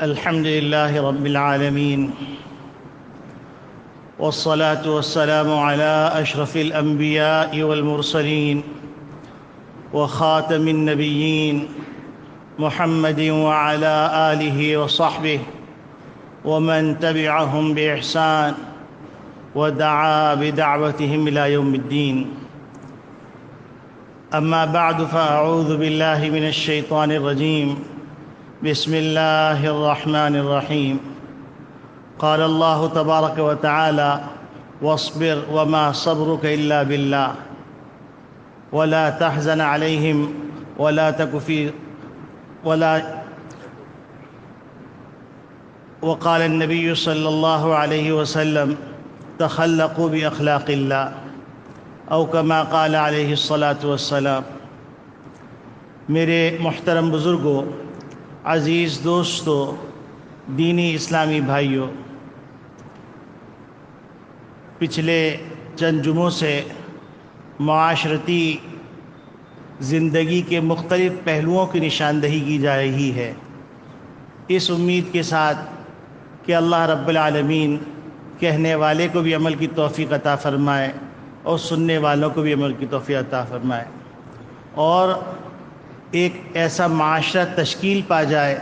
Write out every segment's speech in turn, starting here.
الحمد لله رب العالمين، والصلاة والسلام على أشرف الأنبياء والمرسلين وخاتم النبيين محمد وعلى آله وصحبه ومن تبعهم بإحسان ودعا بدعوتهم إلى يوم الدين. أما بعد، فأعوذ بالله من الشيطان الرجيم. بسم الله الرحمن الرحيم. قال الله تبارك وتعالى: واصبر وما صبرك إلا بالله ولا تحزن عليهم ولا تك في وقال النبي صلى الله عليه وسلم: تخلقوا بأخلاق الله، او كما قال علیہ الصلاۃ والسلام. میرے محترم بزرگوں، عزیز دوستوں، دینی اسلامی بھائیوں، پچھلے چند جمعوں سے معاشرتی زندگی کے مختلف پہلوؤں کی نشاندہی کی جا رہی ہے، اس امید کے ساتھ کہ اللہ رب العالمین کہنے والے کو بھی عمل کی توفیق عطا فرمائے اور سننے والوں کو بھی عمل کی توفیق عطا فرمائے، اور ایک ایسا معاشرہ تشکیل پا جائے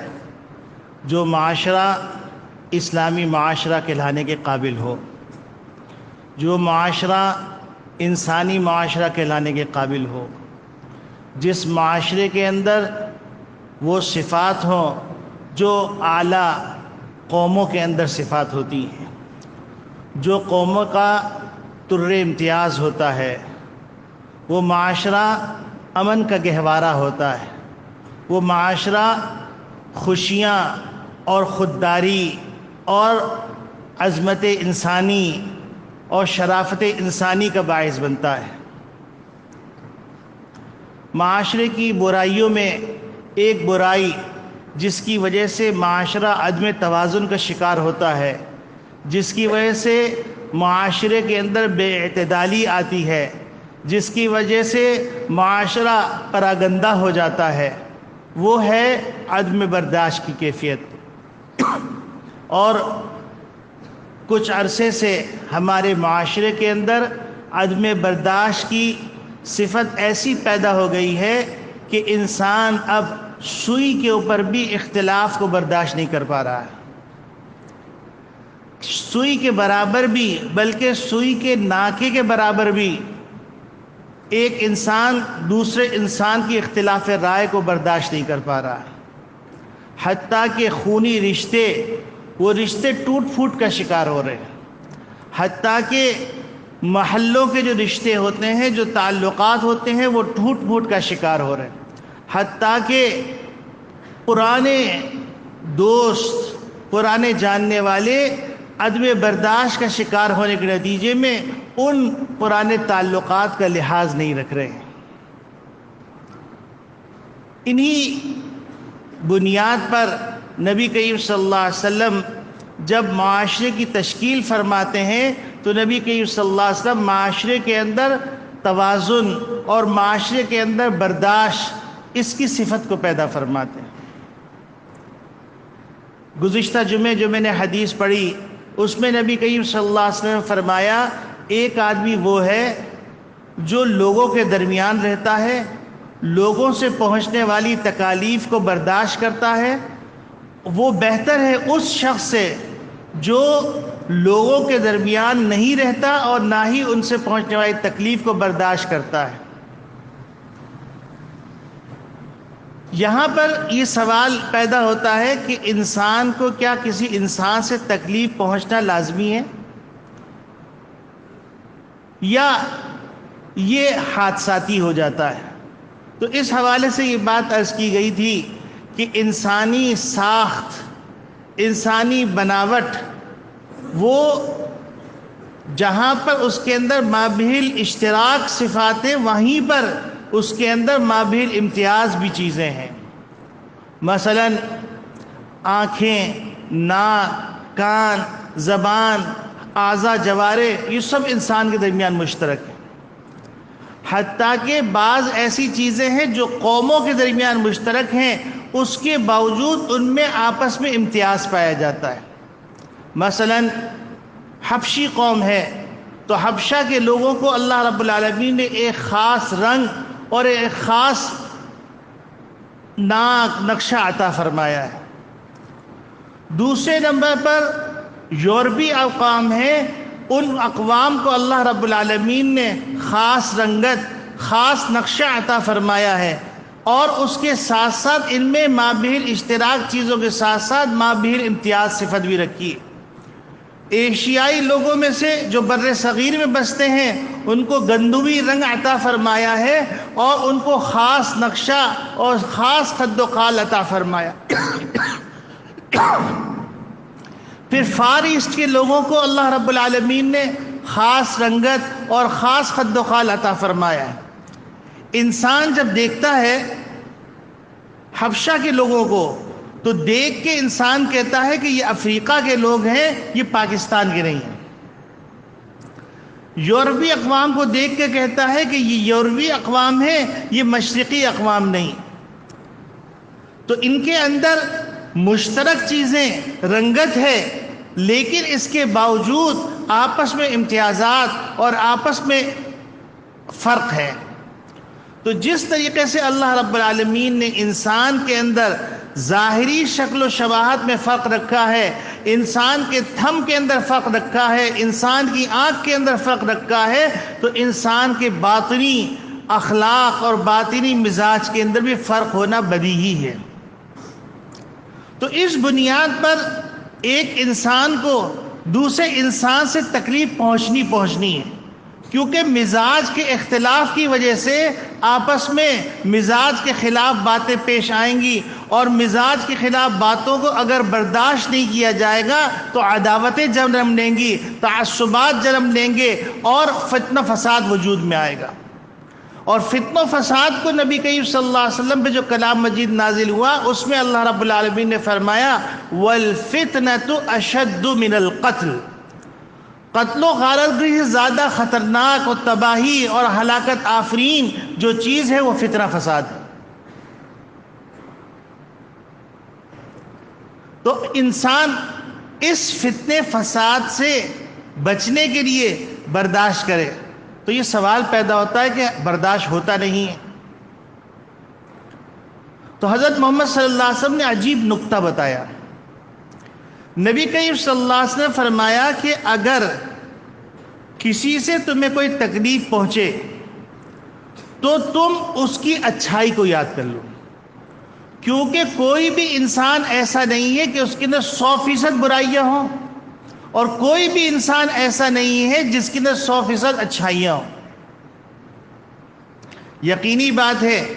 جو معاشرہ اسلامی معاشرہ کہلانے کے قابل ہو، جو معاشرہ انسانی معاشرہ کہلانے کے قابل ہو، جس معاشرے کے اندر وہ صفات ہوں جو اعلیٰ قوموں کے اندر صفات ہوتی ہیں، جو قوموں کا طر امتیاز ہوتا ہے، وہ معاشرہ امن کا گہوارہ ہوتا ہے، وہ معاشرہ خوشیاں اور خودداری اور عظمت انسانی اور شرافت انسانی کا باعث بنتا ہے. معاشرے کی برائیوں میں ایک برائی جس کی وجہ سے معاشرہ عدم توازن کا شکار ہوتا ہے، جس کی وجہ سے معاشرے کے اندر بے اعتدالی آتی ہے، جس کی وجہ سے معاشرہ پراگندہ ہو جاتا ہے، وہ ہے عدم برداشت کی کیفیت. اور کچھ عرصے سے ہمارے معاشرے کے اندر عدم برداشت کی صفت ایسی پیدا ہو گئی ہے کہ انسان اب سوئی کے اوپر بھی اختلاف کو برداشت نہیں کر پا رہا ہے. سوئی کے برابر بھی، بلکہ سوئی کے ناکے کے برابر بھی ایک انسان دوسرے انسان کی اختلاف رائے کو برداشت نہیں کر پا رہا، حتیٰ کہ خونی رشتے، وہ رشتے ٹوٹ پھوٹ کا شکار ہو رہے ہیں، حتیٰ کہ محلوں کے جو رشتے ہوتے ہیں، جو تعلقات ہوتے ہیں، وہ ٹوٹ پھوٹ کا شکار ہو رہے ہیں، حتیٰ کہ پرانے دوست، پرانے جاننے والے عدم برداشت کا شکار ہونے کے نتیجے میں ان پرانے تعلقات کا لحاظ نہیں رکھ رہے ہیں. انہی بنیاد پر نبی کریم صلی اللہ علیہ وسلم جب معاشرے کی تشکیل فرماتے ہیں تو نبی کریم صلی اللہ علیہ وسلم معاشرے کے اندر توازن اور معاشرے کے اندر برداشت، اس کی صفت کو پیدا فرماتے ہیں. گزشتہ جمعے جو میں نے حدیث پڑھی اس میں نبی کریم صلی اللہ علیہ وسلم نے فرمایا، ایک آدمی وہ ہے جو لوگوں کے درمیان رہتا ہے، لوگوں سے پہنچنے والی تکالیف کو برداشت کرتا ہے، وہ بہتر ہے اس شخص سے جو لوگوں کے درمیان نہیں رہتا اور نہ ہی ان سے پہنچنے والی تکلیف کو برداشت کرتا ہے. یہاں پر یہ سوال پیدا ہوتا ہے کہ انسان کو کیا کسی انسان سے تکلیف پہنچنا لازمی ہے، یا یہ حادثاتی ہو جاتا ہے؟ تو اس حوالے سے یہ بات عرض کی گئی تھی کہ انسانی ساخت، انسانی بناوٹ، وہ جہاں پر اس کے اندر مابہل اشتراک صفات ہیں، وہیں پر اس کے اندر مابہل امتیاز بھی چیزیں ہیں. مثلا آنکھیں، ناک، کان، زبان، اعضاء، جوارح، یہ سب انسان کے درمیان مشترک ہیں. حتیٰ کہ بعض ایسی چیزیں ہیں جو قوموں کے درمیان مشترک ہیں، اس کے باوجود ان میں آپس میں امتیاز پایا جاتا ہے۔ مثلا حبشی قوم ہے تو حبشہ کے لوگوں کو اللہ رب العالمین نے ایک خاص رنگ اور ایک خاص ناک نقشہ عطا فرمایا ہے۔ دوسرے نمبر پر یورپی اقوام ہیں، ان اقوام کو اللہ رب العالمین نے خاص رنگت، خاص نقشہ عطا فرمایا ہے، اور اس کے ساتھ ساتھ ان میں مابہل اشتراک چیزوں کے ساتھ ساتھ مابہل امتیاز صفت بھی رکھی ہے۔ ایشیائی لوگوں میں سے جو بر صغیر میں بستے ہیں ان کو گندمی رنگ عطا فرمایا ہے اور ان کو خاص نقشہ اور خاص خد و خال عطا فرمایا۔ پھر فار ایسٹ کے لوگوں کو اللہ رب العالمین نے خاص رنگت اور خاص خد و خال عطا فرمایا ہے۔ انسان جب دیکھتا ہے حبشہ کے لوگوں کو تو دیکھ کے انسان کہتا ہے کہ یہ افریقہ کے لوگ ہیں، یہ پاکستان کے نہیں ہیں۔ یورپی اقوام کو دیکھ کے کہتا ہے کہ یہ یورپی اقوام ہیں، یہ مشرقی اقوام نہیں۔ تو ان کے اندر مشترک چیزیں رنگت ہے، لیکن اس کے باوجود آپس میں امتیازات اور آپس میں فرق ہے۔ تو جس طریقے سے اللہ رب العالمین نے انسان کے اندر ظاہری شکل و شباہت میں فرق رکھا ہے، انسان کے تھم کے اندر فرق رکھا ہے، انسان کی آنکھ کے اندر فرق رکھا ہے، تو انسان کے باطنی اخلاق اور باطنی مزاج کے اندر بھی فرق ہونا بدیہی ہے۔ تو اس بنیاد پر ایک انسان کو دوسرے انسان سے تکلیف پہنچنی ہے، کیونکہ مزاج کے اختلاف کی وجہ سے آپس میں مزاج کے خلاف باتیں پیش آئیں گی، اور مزاج کے خلاف باتوں کو اگر برداشت نہیں کیا جائے گا تو عداوتیں جنم لیں گی، تعصبات جنم لیں گے، اور فتنہ فساد وجود میں آئے گا۔ اور فتنہ و فساد کو نبی کریم صلی اللہ علیہ وسلم پہ جو کلام مجید نازل ہوا اس میں اللہ رب العالمین نے فرمایا وَالْفِتْنَةُ أَشَدُّ مِنَ الْقَتْلِ، قتل و غارت سے زیادہ خطرناک اور تباہی اور ہلاکت آفرین جو چیز ہے وہ فتنہ فساد ہے۔ تو انسان اس فتنے فساد سے بچنے کے لیے برداشت کرے، تو یہ سوال پیدا ہوتا ہے کہ برداشت ہوتا نہیں ہے۔ تو حضرت محمد صلی اللہ علیہ وسلم نے عجیب نکتہ بتایا۔ نبی کریم صلی اللہ علیہ وسلم نے فرمایا کہ اگر کسی سے تمہیں کوئی تکلیف پہنچے تو تم اس کی اچھائی کو یاد کر لو، کیونکہ کوئی بھی انسان ایسا نہیں ہے کہ اس کے اندر 100% برائیاں ہوں، اور کوئی بھی انسان ایسا نہیں ہے جس کے اندر 100% اچھائیاں ہوں۔ یقینی بات ہے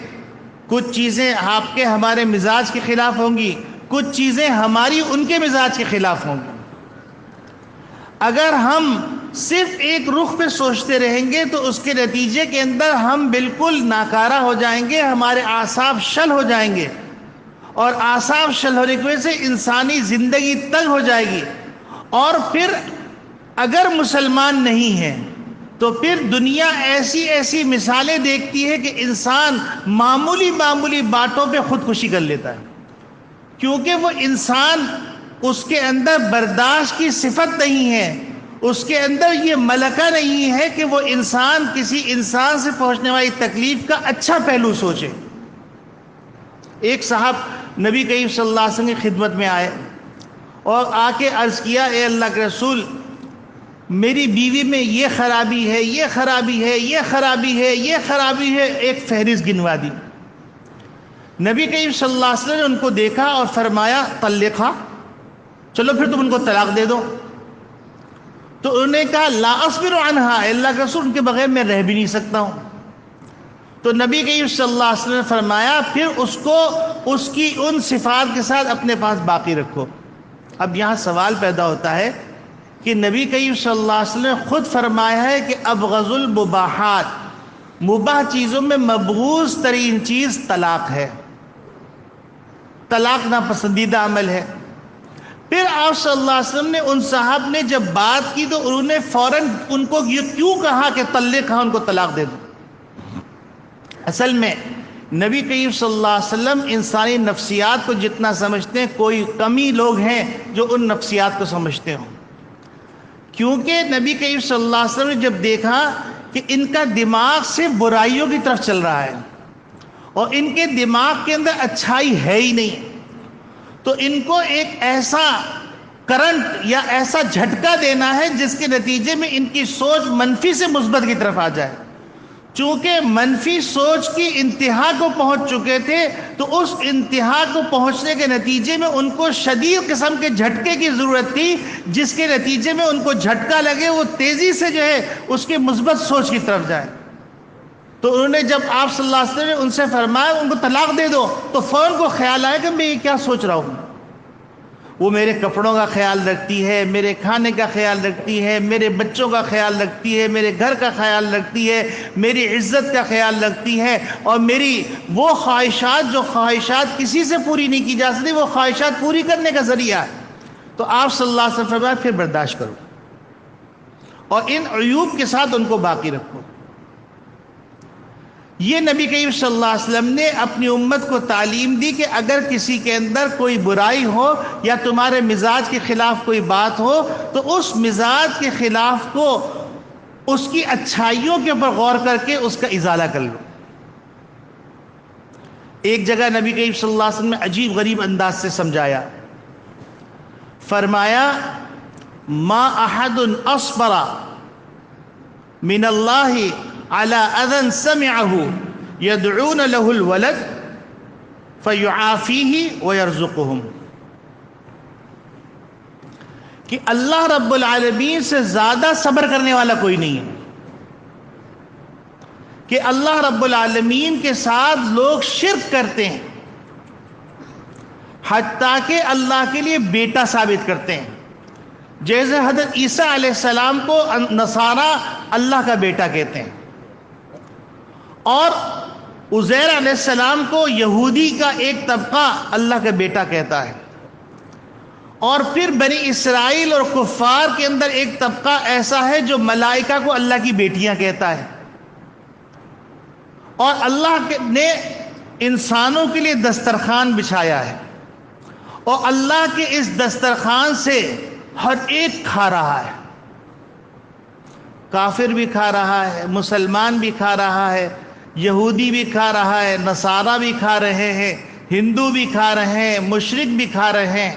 کچھ چیزیں آپ کے ہمارے مزاج کے خلاف ہوں گی، کچھ چیزیں ہماری ان کے مزاج کے خلاف ہوں گی۔ اگر ہم صرف ایک رخ پہ سوچتے رہیں گے تو اس کے نتیجے کے اندر ہم بالکل ناکارہ ہو جائیں گے، ہمارے اعصاب شل ہو جائیں گے، اور اعصاب شل ہونے کی وجہ سے انسانی زندگی تنگ ہو جائے گی۔ اور پھر اگر مسلمان نہیں ہیں تو پھر دنیا ایسی ایسی مثالیں دیکھتی ہے کہ انسان معمولی باتوں پہ خودکشی کر لیتا ہے، کیونکہ وہ انسان اس کے اندر برداشت کی صفت نہیں ہے، اس کے اندر یہ ملکہ نہیں ہے کہ وہ انسان کسی انسان سے پہنچنے والی تکلیف کا اچھا پہلو سوچے۔ ایک صاحب نبی کریم صلی اللہ علیہ وسلم کی خدمت میں آئے اور آ کے عرض کیا، اے اللہ کے رسول، میری بیوی میں یہ خرابی ہے، یہ خرابی ہے، یہ خرابی ہے، یہ خرابی ہے، ایک فہرست گنوا دی۔ نبی کریم صلی اللہ علیہ وسلم نے ان کو دیکھا اور فرمایا طلقھا، چلو پھر تم ان کو طلاق دے دو۔ تو انہوں نے کہا لا اصبر عنہا، اے اللہ کے رسول، ان کے بغیر میں رہ بھی نہیں سکتا ہوں۔ تو نبی کریم صلی اللہ علیہ وسلم نے فرمایا پھر اس کو اس کی ان صفات کے ساتھ اپنے پاس باقی رکھو۔ اب یہاں سوال پیدا ہوتا ہے کہ نبی کریم صلی اللہ علیہ وسلم نے خود فرمایا ہے کہ ابغض المباحات، مباح چیزوں میں مبغوض ترین چیز طلاق ہے، طلاق ناپسندیدہ عمل ہے۔ پھر آپ صلی اللہ علیہ وسلم نے ان صاحب نے جب بات کی تو انہوں نے فوراً ان کو یہ کیوں کہا کہ طلقھا، ان کو طلاق دے دو؟ اصل میں نبی کریم صلی اللہ علیہ وسلم انسانی نفسیات کو جتنا سمجھتے ہیں، کوئی کمی لوگ ہیں جو ان نفسیات کو سمجھتے ہوں، کیونکہ نبی کریم صلی اللہ علیہ وسلم نے جب دیکھا کہ ان کا دماغ صرف برائیوں کی طرف چل رہا ہے اور ان کے دماغ کے اندر اچھائی ہے ہی نہیں، تو ان کو ایک ایسا کرنٹ یا ایسا جھٹکا دینا ہے جس کے نتیجے میں ان کی سوچ منفی سے مثبت کی طرف آ جائے۔ چونکہ منفی سوچ کی انتہا کو پہنچ چکے تھے، تو اس انتہا کو پہنچنے کے نتیجے میں ان کو شدید قسم کے جھٹکے کی ضرورت تھی، جس کے نتیجے میں ان کو جھٹکا لگے، وہ تیزی سے جو ہے اس کی مثبت سوچ کی طرف جائے۔ تو انہوں نے جب آپ صلی اللہ علیہ وسلم نے ان سے فرمایا ان کو طلاق دے دو، تو فوراً کو خیال آیا کہ میں یہ کیا سوچ رہا ہوں، وہ میرے کپڑوں کا خیال رکھتی ہے، میرے کھانے کا خیال رکھتی ہے، میرے بچوں کا خیال رکھتی ہے، میرے گھر کا خیال رکھتی ہے، میری عزت کا خیال رکھتی ہے، اور میری وہ خواہشات جو خواہشات کسی سے پوری نہیں کی جا سکتی، وہ خواہشات پوری کرنے کا ذریعہ ہے۔ تو آپ صلی اللہ علیہ وسلم فرمایا پھر برداشت کرو اور ان عیوب کے ساتھ ان کو باقی رکھو۔ یہ نبی کریم صلی اللہ علیہ وسلم نے اپنی امت کو تعلیم دی کہ اگر کسی کے اندر کوئی برائی ہو یا تمہارے مزاج کے خلاف کوئی بات ہو، تو اس مزاج کے خلاف کو اس کی اچھائیوں کے اوپر غور کر کے اس کا ازالہ کر لو۔ ایک جگہ نبی کریم صلی اللہ علیہ وسلم نے عجیب غریب انداز سے سمجھایا، فرمایا ما احد اصبر من اللہ على اذن سمعه يدعون له الولد فيعافيه ويرزقهم، کہ اللہ رب العالمین سے زیادہ صبر کرنے والا کوئی نہیں ہے، کہ اللہ رب العالمین کے ساتھ لوگ شرک کرتے ہیں، حتیٰ کہ اللہ کے لیے بیٹا ثابت کرتے ہیں، جیسے حضرت عیسیٰ علیہ السلام کو نصارہ اللہ کا بیٹا کہتے ہیں، اور عزیر علیہ السلام کو یہودی کا ایک طبقہ اللہ کا بیٹا کہتا ہے، اور پھر بنی اسرائیل اور کفار کے اندر ایک طبقہ ایسا ہے جو ملائکہ کو اللہ کی بیٹیاں کہتا ہے، اور اللہ نے انسانوں کے لیے دسترخوان بچھایا ہے، اور اللہ کے اس دسترخوان سے ہر ایک کھا رہا ہے، کافر بھی کھا رہا ہے، مسلمان بھی کھا رہا ہے، یہودی بھی کھا رہا ہے، نصارہ بھی کھا رہے ہیں، ہندو بھی کھا رہے ہیں، مشرک بھی کھا رہے ہیں،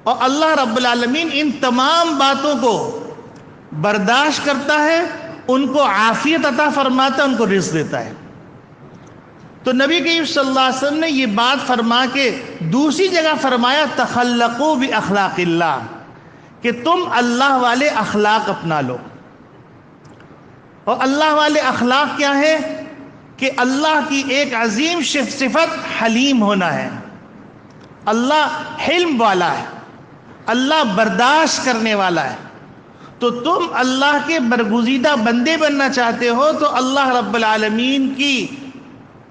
اور اللہ رب العالمین ان تمام باتوں کو برداشت کرتا ہے، ان کو عافیت عطا فرماتا ہے، ان کو رزق دیتا ہے۔ تو نبی کریم صلی اللہ علیہ وسلم نے یہ بات فرما کے دوسری جگہ فرمایا تخلقوا باخلاق اللہ، کہ تم اللہ والے اخلاق اپنا لو۔ اور اللہ والے اخلاق کیا ہے؟ کہ اللہ کی ایک عظیم صفت حلیم ہونا ہے، اللہ حلم والا ہے، اللہ برداشت کرنے والا ہے۔ تو تم اللہ کے برگزیدہ بندے بننا چاہتے ہو تو اللہ رب العالمین کی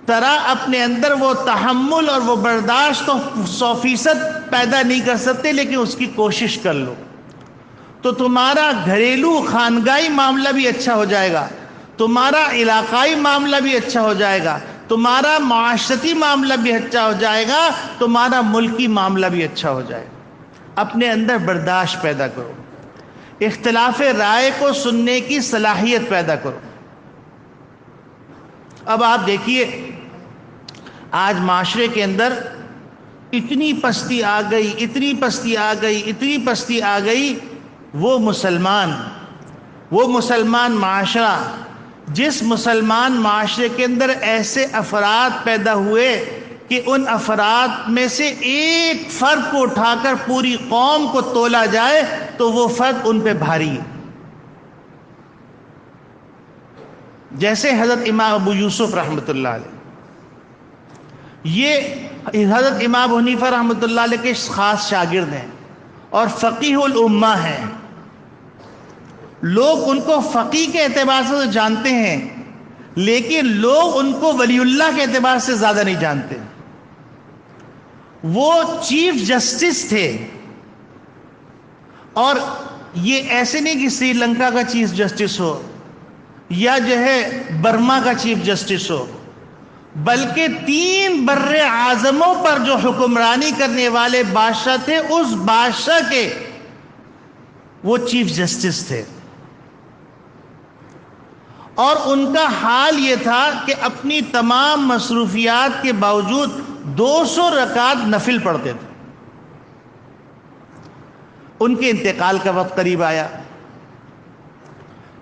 طرح اپنے اندر وہ تحمل اور وہ برداشت تو 100% پیدا نہیں کر سکتے، لیکن اس کی کوشش کر لو، تو تمہارا گھریلو خانگاہی معاملہ بھی اچھا ہو جائے گا، تمہارا علاقائی معاملہ بھی اچھا ہو جائے گا، تمہارا معاشرتی معاملہ بھی اچھا ہو جائے گا، تمہارا ملکی معاملہ بھی اچھا ہو جائے گا۔ اپنے اندر برداشت پیدا کرو، اختلاف رائے کو سننے کی صلاحیت پیدا کرو۔ اب آپ دیکھیے آج معاشرے کے اندر اتنی پستی آ گئی، اتنی پستی آ گئی، اتنی پستی آ گئی، وہ مسلمان معاشرہ، جس مسلمان معاشرے کے اندر ایسے افراد پیدا ہوئے کہ ان افراد میں سے ایک فرد کو اٹھا کر پوری قوم کو تولا جائے تو وہ فرد ان پہ بھاری ہے، جیسے حضرت امام ابو یوسف رحمۃ اللہ علیہ۔ یہ حضرت امام ابو حنیفہ رحمۃ اللہ علیہ کے خاص شاگرد ہیں اور فقیہ الامہ ہیں، لوگ ان کو فقیہ کے اعتبار سے جانتے ہیں، لیکن لوگ ان کو ولی اللہ کے اعتبار سے زیادہ نہیں جانتے۔ وہ چیف جسٹس تھے، اور یہ ایسے نہیں کہ سری لنکا کا چیف جسٹس ہو یا جو ہے برما کا چیف جسٹس ہو، بلکہ 3 بر اعظموں پر جو حکمرانی کرنے والے بادشاہ تھے، اس بادشاہ کے وہ چیف جسٹس تھے، اور ان کا حال یہ تھا کہ اپنی تمام مصروفیات کے باوجود 200 رکعت نفل پڑھتے تھے۔ ان کے انتقال کا وقت قریب آیا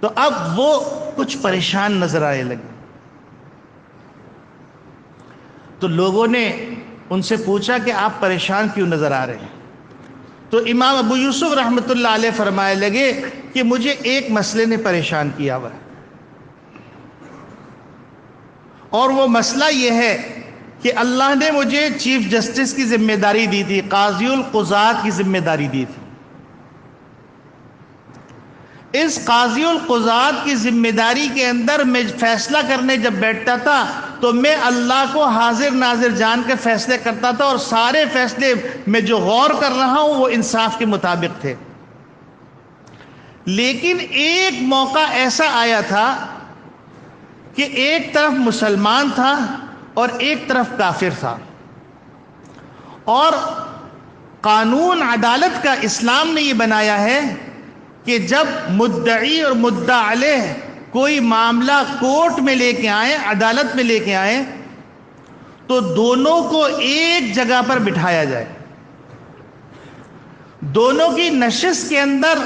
تو اب وہ کچھ پریشان نظر آنے لگے، تو لوگوں نے ان سے پوچھا کہ آپ پریشان کیوں نظر آ رہے ہیں؟ تو امام ابو یوسف رحمۃ اللہ علیہ فرمائے لگے کہ مجھے ایک مسئلے نے پریشان کیا ہوا ہے، اور وہ مسئلہ یہ ہے کہ اللہ نے مجھے چیف جسٹس کی ذمہ داری دی تھی، قاضی القضات کی ذمہ داری دی تھی۔ اس قاضی القضات کی ذمہ داری کے اندر میں فیصلہ کرنے جب بیٹھتا تھا تو میں اللہ کو حاضر ناظر جان کے فیصلے کرتا تھا، اور سارے فیصلے میں جو غور کر رہا ہوں وہ انصاف کے مطابق تھے۔ لیکن ایک موقع ایسا آیا تھا کہ ایک طرف مسلمان تھا اور ایک طرف کافر تھا، اور قانون عدالت کا اسلام نے یہ بنایا ہے کہ جب مدعی اور مدعا علیہ کوئی معاملہ کورٹ میں لے کے آئیں، عدالت میں لے کے آئیں، تو دونوں کو ایک جگہ پر بٹھایا جائے، دونوں کی نشست کے اندر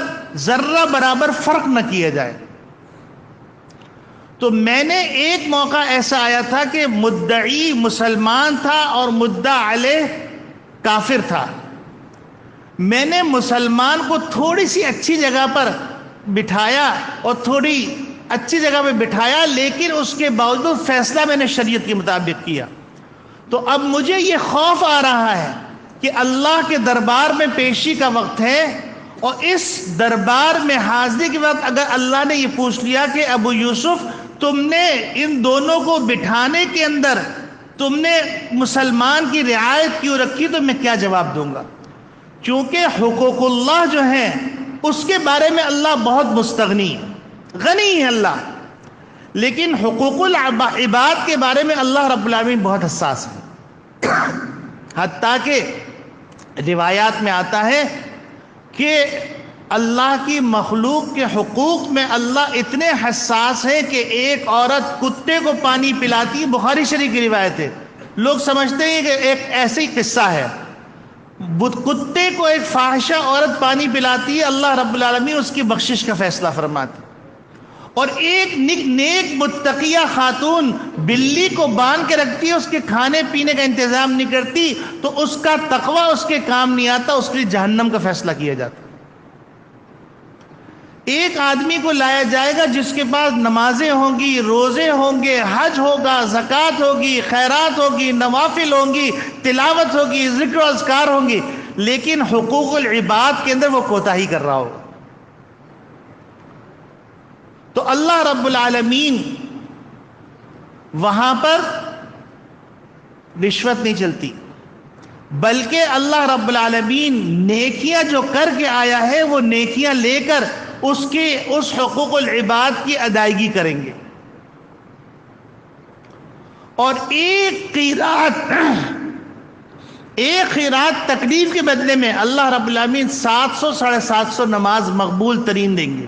ذرہ برابر فرق نہ کیا جائے۔ تو میں نے ایک موقع ایسا آیا تھا کہ مدعی مسلمان تھا اور مدعا علیہ کافر تھا، میں نے مسلمان کو تھوڑی سی اچھی جگہ پر بٹھایا اور تھوڑی اچھی جگہ پہ بٹھایا، لیکن اس کے باوجود فیصلہ میں نے شریعت کے مطابق کیا۔ تو اب مجھے یہ خوف آ رہا ہے کہ اللہ کے دربار میں پیشی کا وقت ہے، اور اس دربار میں حاضری کے وقت اگر اللہ نے یہ پوچھ لیا کہ ابو یوسف تم نے ان دونوں کو بٹھانے کے اندر تم نے مسلمان کی رعایت کیوں رکھی، تو میں کیا جواب دوں گا؟ کیونکہ حقوق اللہ جو ہیں اس کے بارے میں اللہ بہت مستغنی ہے، غنی ہے اللہ، لیکن حقوق العباد کے بارے میں اللہ رب العالمین بہت حساس ہے۔ حتیٰ کہ روایات میں آتا ہے کہ اللہ کی مخلوق کے حقوق میں اللہ اتنے حساس ہے کہ ایک عورت کتے کو پانی پلاتی، بخاری شریف کی روایت ہے، لوگ سمجھتے ہیں کہ ایک ایسا ہی قصہ ہے، کتے کو ایک فاحشہ عورت پانی پلاتی ہے، اللہ رب العالمین اس کی بخشش کا فیصلہ فرماتی، اور ایک نیک متقیہ خاتون بلی کو باندھ کے رکھتی ہے، اس کے کھانے پینے کا انتظام نہیں کرتی، تو اس کا تقوی اس کے کام نہیں آتا، اس کے لیے جہنم کا فیصلہ کیا جاتا۔ ایک آدمی کو لایا جائے گا جس کے پاس نمازیں ہوں گی، روزے ہوں گے، حج ہوگا، زکوٰۃ ہوگی، خیرات ہوگی، نوافل ہوں گی، تلاوت ہوگی، ذکر و اذکار ہوں گی، لیکن حقوق العباد کے اندر وہ کوتاہی کر رہا ہوگا۔ تو اللہ رب العالمین وہاں پر رشوت نہیں چلتی، بلکہ اللہ رب العالمین نیکیاں جو کر کے آیا ہے وہ نیکیاں لے کر اس حقوق العباد کی ادائیگی کریں گے، اور ایک قیراط تکلیف کے بدلے میں اللہ رب العالمین 700 750 نماز مقبول ترین دیں گے۔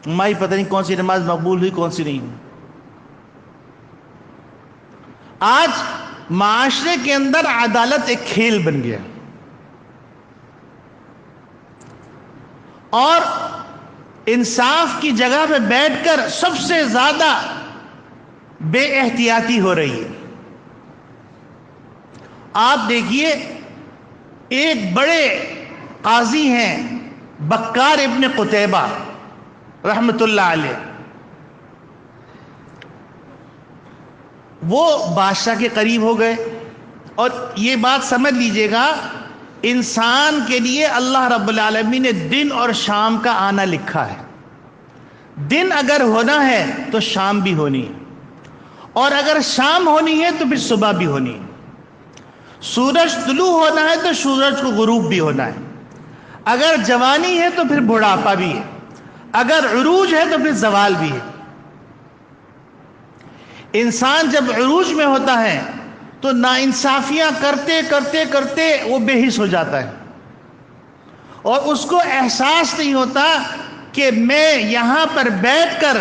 ہماری پتہ نہیں کون سی نماز مقبول ہوئی کون سی نہیں ہوئی۔ آج معاشرے کے اندر عدالت ایک کھیل بن گیا، اور انصاف کی جگہ پہ بیٹھ کر سب سے زیادہ بے احتیاطی ہو رہی ہے۔ آپ دیکھیے، ایک بڑے قاضی ہیں بکار ابن قتیبہ رحمت اللہ علیہ، وہ بادشاہ کے قریب ہو گئے، اور یہ بات سمجھ لیجئے گا، انسان کے لیے اللہ رب العالمین نے دن اور شام کا آنا لکھا ہے۔ دن اگر ہونا ہے تو شام بھی ہونی ہے، اور اگر شام ہونی ہے تو پھر صبح بھی ہونی ہے۔ سورج طلوع ہونا ہے تو سورج کو غروب بھی ہونا ہے، اگر جوانی ہے تو پھر بڑھاپا بھی ہے، اگر عروج ہے تو پھر زوال بھی ہے۔ انسان جب عروج میں ہوتا ہے تو ناانصافیاں کرتے کرتے کرتے وہ بے حس ہو جاتا ہے، اور اس کو احساس نہیں ہوتا کہ میں یہاں پر بیٹھ کر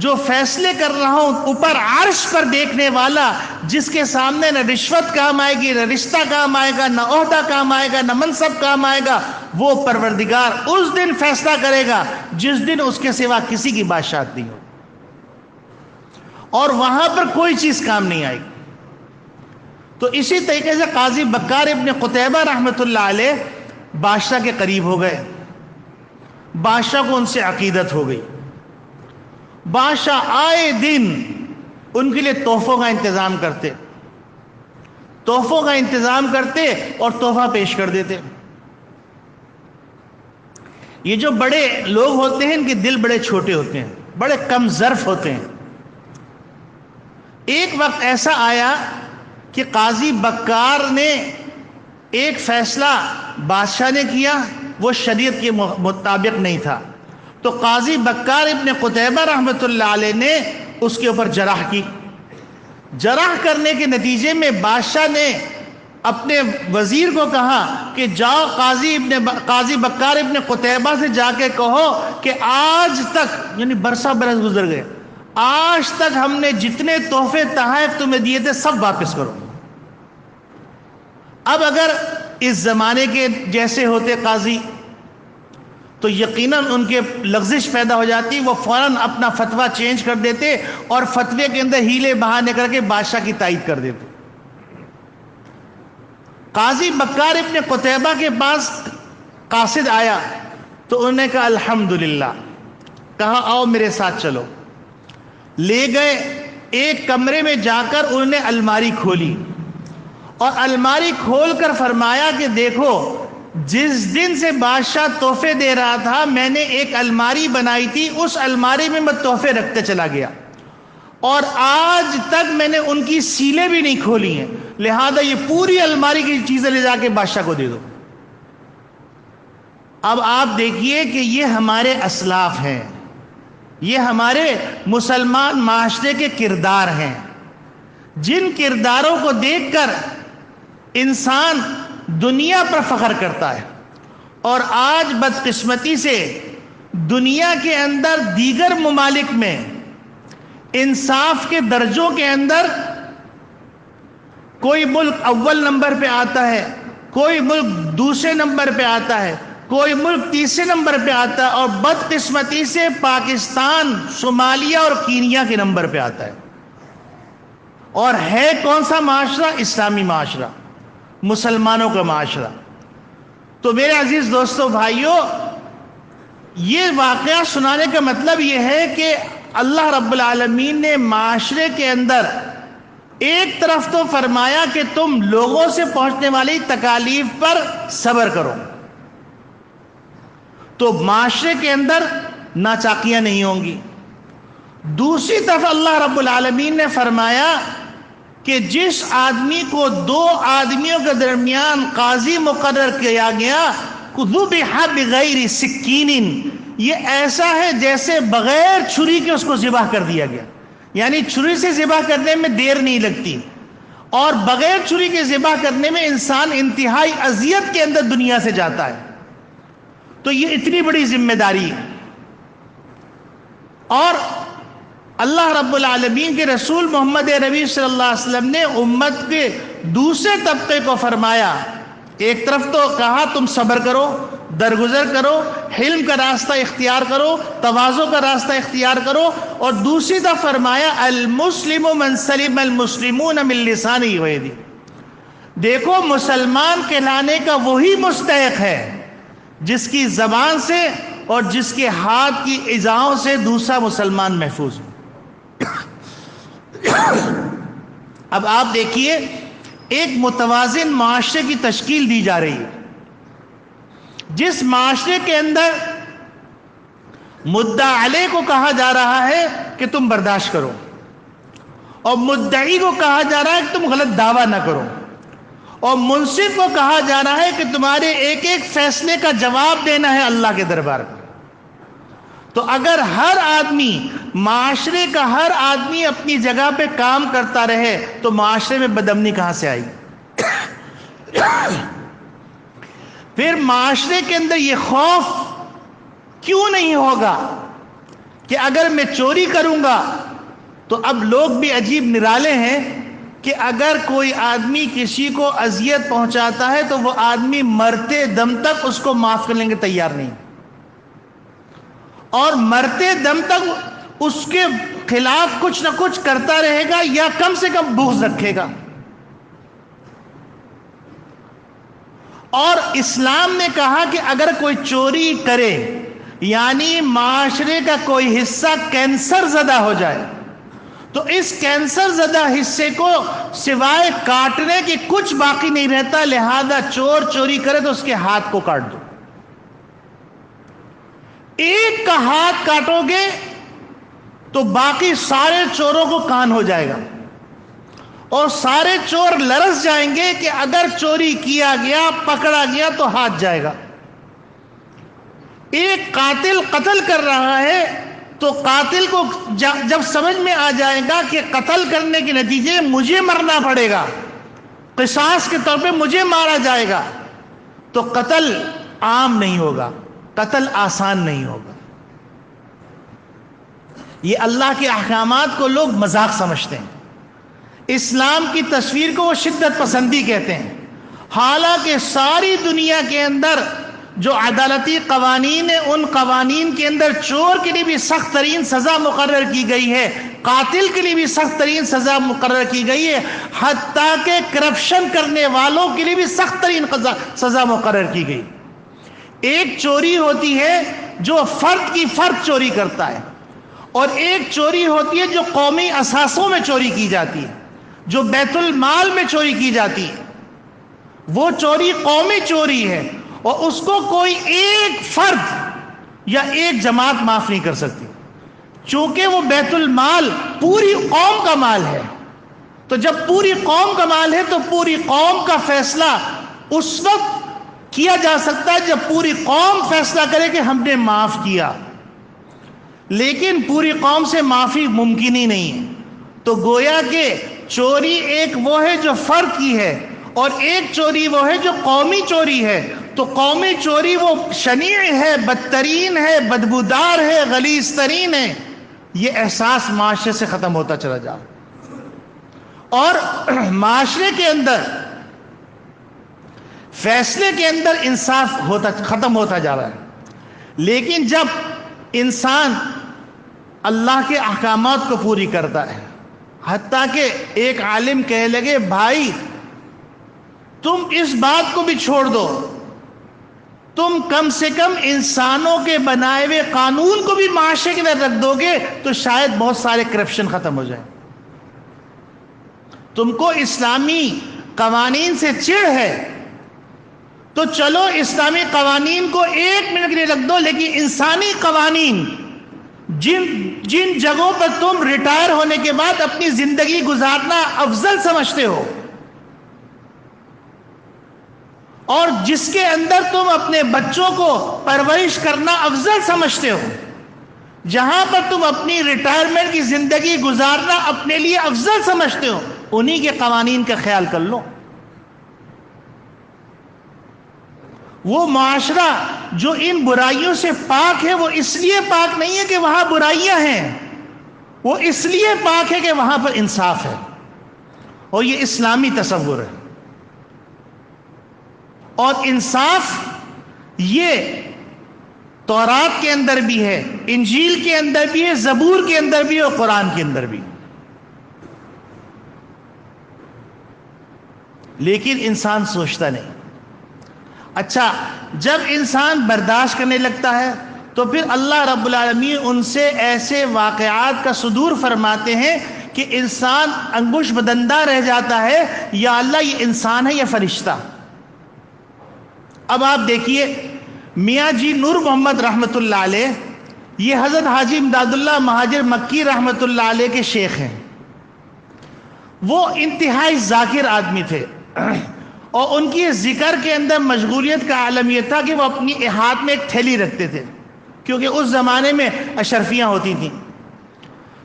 جو فیصلے کر رہا ہوں، اوپر عرش پر دیکھنے والا، جس کے سامنے نہ رشوت کام آئے گی، نہ رشتہ کام آئے گا، نہ عہدہ کام آئے گا، نہ منصب کام آئے گا، وہ پروردگار اس دن فیصلہ کرے گا جس دن اس کے سوا کسی کی بادشاہت نہیں ہو، اور وہاں پر کوئی چیز کام نہیں آئے گی۔ تو اسی طریقے سے قاضی بکار ابن قتیبہ رحمۃ اللہ علیہ بادشاہ کے قریب ہو گئے، بادشاہ کو ان سے عقیدت ہو گئی، بادشاہ آئے دن ان کے لیے تحفوں کا انتظام کرتے، تحفوں کا انتظام کرتے اور تحفہ پیش کر دیتے۔ یہ جو بڑے لوگ ہوتے ہیں ان کے دل بڑے چھوٹے ہوتے ہیں، بڑے کم ظرف ہوتے ہیں۔ ایک وقت ایسا آیا کہ قاضی بکار نے ایک فیصلہ بادشاہ نے کیا، وہ شریعت کے مطابق نہیں تھا، تو قاضی بکار ابن قتیبہ رحمۃ اللہ علیہ نے اس کے اوپر جرح کی۔ جرح کرنے کے نتیجے میں بادشاہ نے اپنے وزیر کو کہا کہ جاؤ قاضی بکار ابن قتیبہ سے جا کے کہو کہ آج تک، یعنی برسہ برس گزر گئے، آج تک ہم نے جتنے تحفے تحائف تمہیں دیے تھے سب واپس کرو۔ اب اگر اس زمانے کے جیسے ہوتے قاضی تو یقیناً ان کے لغزش پیدا ہو جاتی، وہ فوراً اپنا فتویٰ چینج کر دیتے اور فتوے کے اندر ہیلے بہانے کر کے بادشاہ کی تائید کر دیتے۔ قاضی بکار ابن قتیبہ کے پاس قاصد آیا تو انہوں نے کہا الحمدللہ، کہا آؤ میرے ساتھ چلو، لے گئے ایک کمرے میں، جا کر انہوں نے الماری کھولی اور الماری کھول کر فرمایا کہ دیکھو، جس دن سے بادشاہ تحفے دے رہا تھا میں نے ایک الماری بنائی تھی، اس الماری میں میں تحفے رکھتے چلا گیا اور آج تک میں نے ان کی سیلیں بھی نہیں کھولی ہیں، لہذا یہ پوری الماری کی چیزیں لے جا کے بادشاہ کو دے دو۔ اب آپ دیکھیے کہ یہ ہمارے اسلاف ہیں، یہ ہمارے مسلمان معاشرے کے کردار ہیں، جن کرداروں کو دیکھ کر انسان دنیا پر فخر کرتا ہے، اور آج بدقسمتی سے دنیا کے اندر دیگر ممالک میں انصاف کے درجوں کے اندر کوئی ملک اول نمبر پہ آتا ہے، کوئی ملک دوسرے نمبر پہ آتا ہے، کوئی ملک تیسرے نمبر پہ آتا ہے، اور بدقسمتی سے پاکستان، صومالیہ اور کینیا کے نمبر پہ آتا ہے۔ اور ہے کون سا معاشرہ؟ اسلامی معاشرہ، مسلمانوں کا معاشرہ۔ تو میرے عزیز دوستو بھائیوں، یہ واقعہ سنانے کا مطلب یہ ہے کہ اللہ رب العالمین نے معاشرے کے اندر ایک طرف تو فرمایا کہ تم لوگوں سے پہنچنے والی تکالیف پر صبر کرو، تو معاشرے کے اندر ناچاکیاں نہیں ہوں گی۔ دوسری طرف اللہ رب العالمین نے فرمایا کہ جس آدمی کو دو آدمیوں کے درمیان قاضی مقرر کیا گیا، ذُبِحَ بِغَيْرِ سِكِّینٍ، یہ ایسا ہے جیسے بغیر چھری کے اس کو ذبح کر دیا گیا، یعنی چھری سے ذبح کرنے میں دیر نہیں لگتی، اور بغیر چھری کے ذبح کرنے میں انسان انتہائی اذیت کے اندر دنیا سے جاتا ہے۔ تو یہ اتنی بڑی ذمہ داری ہے، اور اللہ رب العالمین کے رسول محمد نبی صلی اللہ علیہ وسلم نے امت کے دوسرے طبقے کو فرمایا، ایک طرف تو کہا تم صبر کرو، درگزر کرو، حلم کا راستہ اختیار کرو، تواضع کا راستہ اختیار کرو، اور دوسری طرف فرمایا المسلم من سلم المسلمون من لسانہ ویدہ، دیکھو مسلمان کہلانے کا وہی مستحق ہے جس کی زبان سے اور جس کے ہاتھ کی ایذاؤں سے دوسرا مسلمان محفوظ ہو۔ اب آپ دیکھیے ایک متوازن معاشرے کی تشکیل دی جا رہی ہے، جس معاشرے کے اندر مدعا علیہ کو کہا جا رہا ہے کہ تم برداشت کرو، اور مدعی کو کہا جا رہا ہے کہ تم غلط دعویٰ نہ کرو، اور منصف کو کہا جا رہا ہے کہ تمہارے ایک ایک فیصلے کا جواب دینا ہے اللہ کے دربار میں۔ تو اگر ہر آدمی معاشرے کا ہر آدمی اپنی جگہ پہ کام کرتا رہے تو معاشرے میں بدامنی کہاں سے آئی؟ پھر معاشرے کے اندر یہ خوف کیوں نہیں ہوگا کہ اگر میں چوری کروں گا تو اب لوگ بھی عجیب نرالے ہیں کہ اگر کوئی آدمی کسی کو اذیت پہنچاتا ہے تو وہ آدمی مرتے دم تک اس کو معاف کرنے کے تیار نہیں، اور مرتے دم تک اس کے خلاف کچھ نہ کچھ کرتا رہے گا یا کم سے کم بغض رکھے گا۔ اور اسلام نے کہا کہ اگر کوئی چوری کرے یعنی معاشرے کا کوئی حصہ کینسر زدہ ہو جائے تو اس کینسر زدہ حصے کو سوائے کاٹنے کے کچھ باقی نہیں رہتا، لہذا چور چوری کرے تو اس کے ہاتھ کو کاٹ دو۔ ایک کا ہاتھ کاٹو گے تو باقی سارے چوروں کو کان ہو جائے گا، اور سارے چور لرز جائیں گے کہ اگر چوری کیا گیا پکڑا گیا تو ہاتھ جائے گا۔ ایک قاتل قتل کر رہا ہے تو قاتل کو جب سمجھ میں آ جائے گا کہ قتل کرنے کے نتیجے مجھے مرنا پڑے گا، قصاص کے طور پہ مجھے مارا جائے گا، تو قتل عام نہیں ہوگا، قتل آسان نہیں ہوگا۔ یہ اللہ کے احکامات کو لوگ مذاق سمجھتے ہیں، اسلام کی تصویر کو وہ شدت پسندی کہتے ہیں، حالانکہ ساری دنیا کے اندر جو عدالتی قوانین ہیں ان قوانین کے اندر چور کے لیے بھی سخت ترین سزا مقرر کی گئی ہے، قاتل کے لیے بھی سخت ترین سزا مقرر کی گئی ہے، حتیٰ کہ کرپشن کرنے والوں کے لیے بھی سخت ترین سزا مقرر کی گئی۔ ایک چوری ہوتی ہے جو فرد کی فرد چوری کرتا ہے، اور ایک چوری ہوتی ہے جو قومی اثاثوں میں چوری کی جاتی ہے، جو بیت المال میں چوری کی جاتی ہے، وہ چوری قومی چوری ہے، اور اس کو کوئی ایک فرد یا ایک جماعت معاف نہیں کر سکتی، چونکہ وہ بیت المال پوری قوم کا مال ہے۔ تو جب پوری قوم کا مال ہے تو پوری قوم کا فیصلہ اس وقت کیا جا سکتا ہے جب پوری قوم فیصلہ کرے کہ ہم نے معاف کیا، لیکن پوری قوم سے معافی ممکن ہی نہیں ہے۔ تو گویا کہ چوری ایک وہ ہے جو فرد کی ہے، اور ایک چوری وہ ہے جو قومی چوری ہے۔ تو قومی چوری وہ شنیع ہے، بدترین ہے، بدبودار ہے، غلیظ ترین ہے۔ یہ احساس معاشرے سے ختم ہوتا چلا جا، اور معاشرے کے اندر فیصلے کے اندر انصاف ختم ہوتا جا رہا ہے۔ لیکن جب انسان اللہ کے احکامات کو پوری کرتا ہے، حتیٰ کہ ایک عالم کہنے لگے بھائی تم اس بات کو بھی چھوڑ دو، تم کم سے کم انسانوں کے بنائے ہوئے قانون کو بھی معاشرے کے اندر رکھ دو گے تو شاید بہت سارے کرپشن ختم ہو جائیں۔ تم کو اسلامی قوانین سے چڑ ہے تو چلو اسلامی قوانین کو ایک منٹ کے لیے رکھ دو، لیکن انسانی قوانین جن جگہوں پر تم ریٹائر ہونے کے بعد اپنی زندگی گزارنا افضل سمجھتے ہو، اور جس کے اندر تم اپنے بچوں کو پرورش کرنا افضل سمجھتے ہو، جہاں پر تم اپنی ریٹائرمنٹ کی زندگی گزارنا اپنے لیے افضل سمجھتے ہو، انہی کے قوانین کا خیال کر لو۔ وہ معاشرہ جو ان برائیوں سے پاک ہے وہ اس لیے پاک نہیں ہے کہ وہاں برائیاں ہیں، وہ اس لیے پاک ہے کہ وہاں پر انصاف ہے، اور یہ اسلامی تصور ہے۔ اور انصاف یہ تورات کے اندر بھی ہے، انجیل کے اندر بھی ہے، زبور کے اندر بھی ہے، اور قرآن کے اندر بھی۔ لیکن انسان سوچتا نہیں۔ اچھا، جب انسان برداشت کرنے لگتا ہے تو پھر اللہ رب العالمین ان سے ایسے واقعات کا صدور فرماتے ہیں کہ انسان انگوش بدندہ رہ جاتا ہے، یا اللہ یہ انسان ہے یا فرشتہ۔ اب آپ دیکھیے میاں جی نور محمد رحمت اللہ علیہ، یہ حضرت حاجی امداد اللہ مہاجر مکی رحمت اللہ علیہ کے شیخ ہیں۔ وہ انتہائی ذاکر آدمی تھے، اور ان کی ذکر کے اندر مشغولیت کا عالم یہ تھا کہ وہ اپنی ہاتھ میں ایک تھیلی رکھتے تھے، کیونکہ اس زمانے میں اشرفیاں ہوتی تھیں۔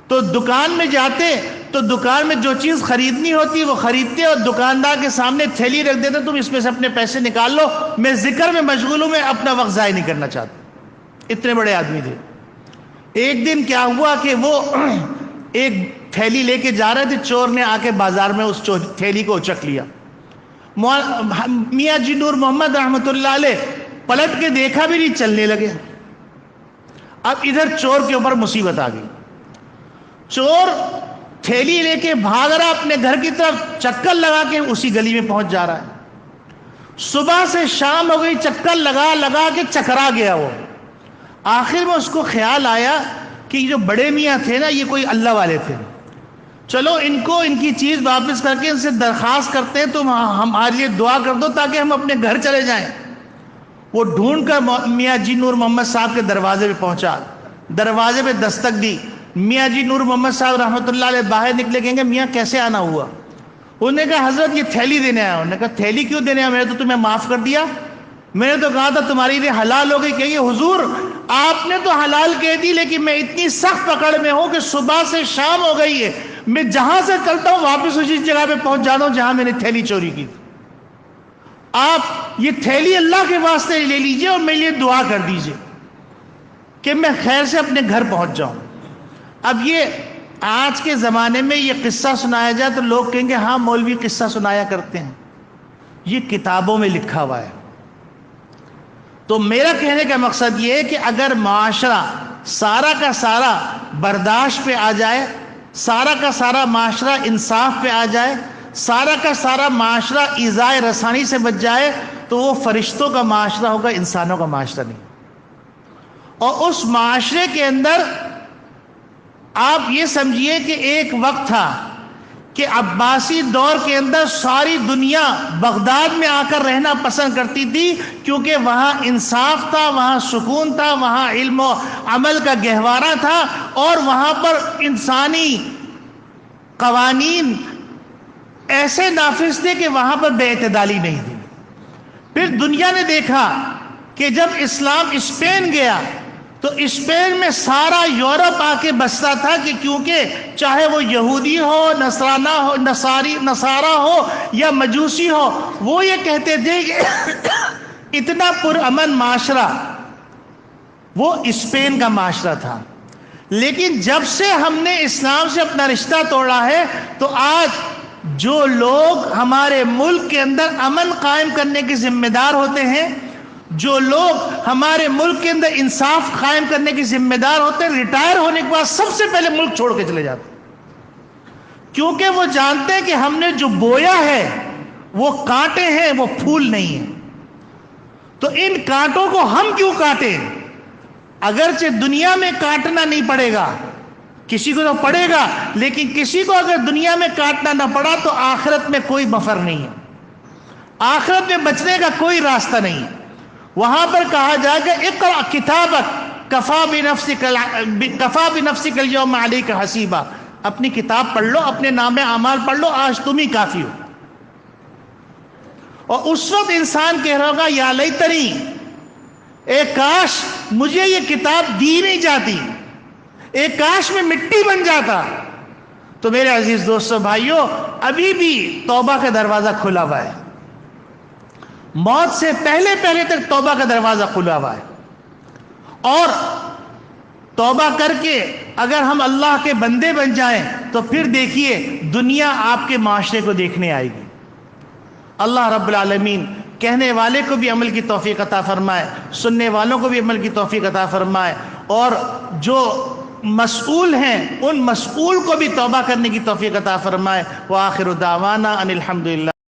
تو دکان میں جاتے تو دکان میں جو چیز خریدنی ہوتی وہ خریدتے اور دکاندار کے سامنے تھیلی رکھ دیتے، تم اس میں سے اپنے پیسے نکال لو، میں ذکر میں مشغول ہوں، میں اپنا وقت ضائع نہیں کرنا چاہتا۔ اتنے بڑے آدمی تھے۔ ایک دن کیا ہوا کہ وہ ایک تھیلی لے کے جا رہے تھے، چور نے آ کے بازار میں اس تھیلی کو اچک لیا۔ میاں جی نور محمد رحمۃ اللہ علیہ پلٹ کے دیکھا بھی نہیں، چلنے لگے۔ اب ادھر چور کے اوپر مصیبت آ گئی۔ چور تھیلی لے کے بھاگ رہا اپنے گھر کی طرف، چکر لگا کے اسی گلی میں پہنچ جا رہا ہے۔ صبح سے شام ہو گئی، چکر لگا لگا کے چکرا گیا وہ۔ آخر میں اس کو خیال آیا کہ یہ جو بڑے میاں تھے نا، یہ کوئی اللہ والے تھے، چلو ان کو ان کی چیز واپس کر کے ان سے درخواست کرتے ہیں، تم ہمارے لیے دعا کر دو تاکہ ہم اپنے گھر چلے جائیں۔ وہ ڈھونڈ کر میاں جی نور محمد صاحب کے دروازے پہ پہنچا، دروازے پہ دستک دی۔ میاں جی نور محمد صاحب رحمۃ اللہ علیہ باہر نکلے، کہیں گے میاں کیسے آنا ہوا؟ انہوں نے کہا حضرت یہ تھیلی دینے آیا۔ انہوں نے کہا تھیلی کیوں دینے آیا؟ میں نے تو تمہیں معاف کر دیا، میں نے تو کہا تھا تمہاری لیے حلال ہو گئی۔ کہیے حضور آپ نے تو حلال کہہ دی، لیکن میں اتنی سخت پکڑ میں ہوں کہ صبح سے شام ہو گئی ہے، میں جہاں سے چلتا ہوں واپس اسی جگہ پہ پہنچ جاتا ہوں جہاں میں نے تھیلی چوری کی تھی۔ آپ یہ تھیلی اللہ کے واسطے لے لیجئے اور میرے لیے دعا کر دیجئے کہ میں خیر سے اپنے گھر پہنچ جاؤں۔ اب یہ آج کے زمانے میں یہ قصہ سنایا جائے تو لوگ کہیں گے ہاں مولوی قصہ سنایا کرتے ہیں، یہ کتابوں میں لکھا ہوا ہے۔ تو میرا کہنے کا مقصد یہ ہے کہ اگر معاشرہ سارا کا سارا برداشت پہ آ جائے، سارا کا سارا معاشرہ انصاف پہ آ جائے، سارا کا سارا معاشرہ ایذاء رسانی سے بچ جائے، تو وہ فرشتوں کا معاشرہ ہوگا، انسانوں کا معاشرہ نہیں۔ اور اس معاشرے کے اندر آپ یہ سمجھیے کہ ایک وقت تھا کہ عباسی دور کے اندر ساری دنیا بغداد میں آ کر رہنا پسند کرتی تھی، کیونکہ وہاں انصاف تھا، وہاں سکون تھا، وہاں علم و عمل کا گہوارہ تھا، اور وہاں پر انسانی قوانین ایسے نافذ تھے کہ وہاں پر بے اعتدالی نہیں تھی۔ پھر دنیا نے دیکھا کہ جب اسلام اسپین گیا تو اسپین میں سارا یورپ آ کے بستا تھا، کہ کیونکہ چاہے وہ یہودی ہو، نصارہ ہو یا مجوسی ہو، وہ یہ کہتے تھے کہ اتنا پرامن معاشرہ وہ اسپین کا معاشرہ تھا۔ لیکن جب سے ہم نے اسلام سے اپنا رشتہ توڑا ہے تو آج جو لوگ ہمارے ملک کے اندر امن قائم کرنے کے ذمہ دار ہوتے ہیں، جو لوگ ہمارے ملک کے اندر انصاف قائم کرنے کے ذمہ دار ہوتے ہیں، ریٹائر ہونے کے بعد سب سے پہلے ملک چھوڑ کے چلے جاتے ہیں، کیونکہ وہ جانتے ہیں کہ ہم نے جو بویا ہے وہ کانٹے ہیں، وہ پھول نہیں ہیں۔ تو ان کانٹوں کو ہم کیوں کاٹیں؟ اگرچہ دنیا میں کاٹنا نہیں پڑے گا، کسی کو تو پڑے گا، لیکن کسی کو اگر دنیا میں کاٹنا نہ پڑا تو آخرت میں کوئی مفر نہیں ہے، آخرت میں بچنے کا کوئی راستہ نہیں۔ وہاں پر کہا جائے کہ اقرأ کتابک کفا بنفسک اليوم علیک حسیبا، اپنی کتاب پڑھ لو، اپنے نام اعمال پڑھ لو، آج تم ہی کافی ہو۔ اور اس وقت انسان کہہ رہا ہوگا یا لیتنی، اے کاش مجھے یہ کتاب دی نہیں جاتی، اے کاش میں مٹی بن جاتا۔ تو میرے عزیز دوستو بھائیو، ابھی بھی توبہ کا دروازہ کھلا ہوا ہے، موت سے پہلے پہلے تک توبہ کا دروازہ کھلا ہوا ہے، اور توبہ کر کے اگر ہم اللہ کے بندے بن جائیں تو پھر دیکھیے دنیا آپ کے معاشرے کو دیکھنے آئے گی۔ اللہ رب العالمین کہنے والے کو بھی عمل کی توفیق عطا فرمائے، سننے والوں کو بھی عمل کی توفیق عطا فرمائے، اور جو مسئول ہیں ان مسئول کو بھی توبہ کرنے کی توفیق عطا فرمائے۔ وآخر دعوانا ان الحمدللہ۔